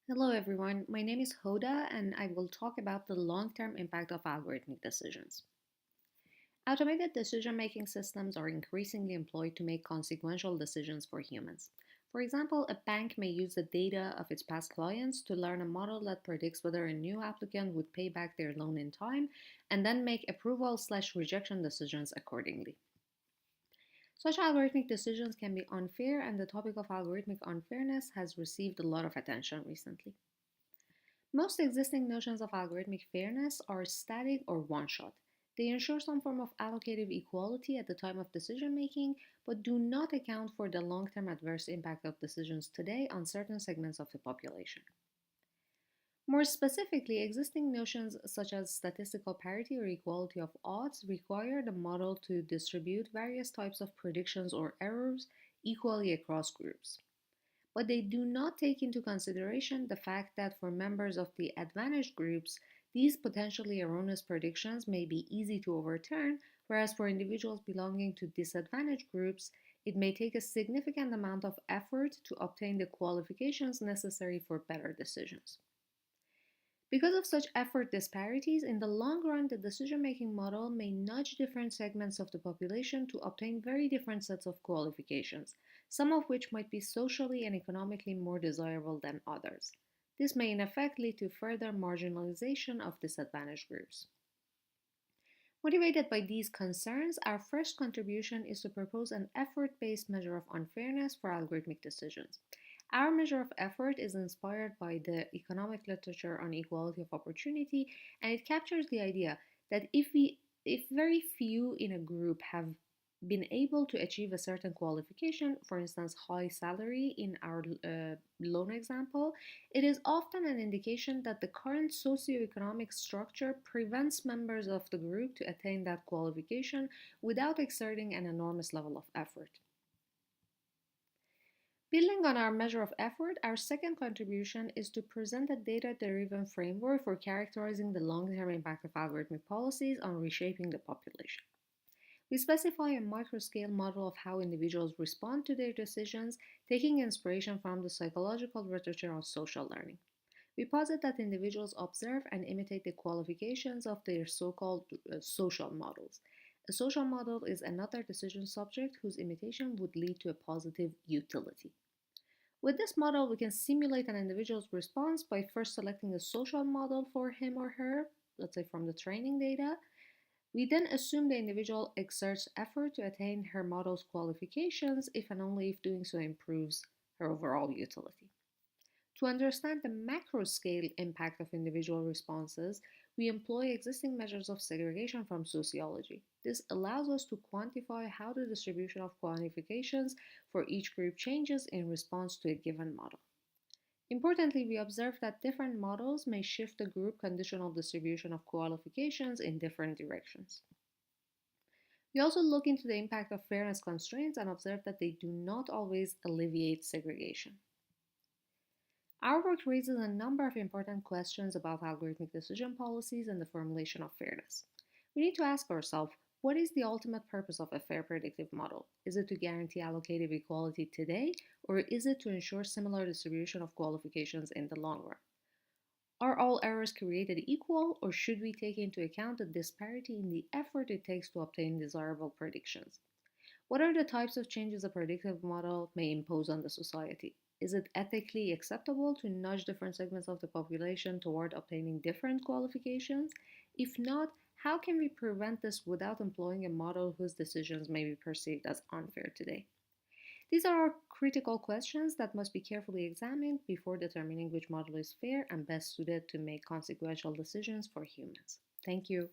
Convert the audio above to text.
Hello everyone, my name is Hoda and I will talk about the long-term impact of algorithmic decisions. Automated decision-making systems are increasingly employed to make consequential decisions for humans. For example, a bank may use the data of its past clients to learn a model that predicts whether a new applicant would pay back their loan in time and then make approval/rejection decisions accordingly. Such algorithmic decisions can be unfair, and the topic of algorithmic unfairness has received a lot of attention recently. Most existing notions of algorithmic fairness are static or one-shot. They ensure some form of allocative equality at the time of decision making, but do not account for the long-term adverse impact of decisions today on certain segments of the population. More specifically, existing notions such as statistical parity or equality of odds require the model to distribute various types of predictions or errors equally across groups, but they do not take into consideration the fact that for members of the advantaged groups, these potentially erroneous predictions may be easy to overturn, whereas for individuals belonging to disadvantaged groups, it may take a significant amount of effort to obtain the qualifications necessary for better decisions. Because of such effort disparities, in the long run, the decision making model may nudge different segments of the population to obtain very different sets of qualifications, some of which might be socially and economically more desirable than others. This may in effect lead to further marginalization of disadvantaged groups. Motivated by these concerns, our first contribution is to propose an effort based measure of unfairness for algorithmic decisions. Our measure of effort is inspired by the economic literature on equality of opportunity, and it captures the idea that if very few in a group have been able to achieve a certain qualification, for instance, high salary in our loan example, it is often an indication that the current socioeconomic structure prevents members of the group to attain that qualification without exerting an enormous level of effort. Building on our measure of effort, our second contribution is to present a data-driven framework for characterizing the long-term impact of algorithmic policies on reshaping the population. We specify a microscale model of how individuals respond to their decisions, taking inspiration from the psychological literature on social learning. We posit that individuals observe and imitate the qualifications of their so-called social models. A social model is another decision subject whose imitation would lead to a positive utility. With this model, we can simulate an individual's response by first selecting a social model for him or her, let's say from the training data. We then assume the individual exerts effort to attain her model's qualifications if and only if doing so improves her overall utility. To understand the macro scale impact of individual responses, we employ existing measures of segregation from sociology. This allows us to quantify how the distribution of qualifications for each group changes in response to a given model. Importantly, we observe that different models may shift the group conditional distribution of qualifications in different directions. We also look into the impact of fairness constraints and observe that they do not always alleviate segregation. Our work raises a number of important questions about algorithmic decision policies and the formulation of fairness. We need to ask ourselves, what is the ultimate purpose of a fair predictive model? Is it to guarantee allocative equality today, or is it to ensure similar distribution of qualifications in the long run? Are all errors created equal, or should we take into account the disparity in the effort it takes to obtain desirable predictions? What are the types of changes a predictive model may impose on the society? Is it ethically acceptable to nudge different segments of the population toward obtaining different qualifications? If not, how can we prevent this without employing a model whose decisions may be perceived as unfair today? These are critical questions that must be carefully examined before determining which model is fair and best suited to make consequential decisions for humans. Thank you.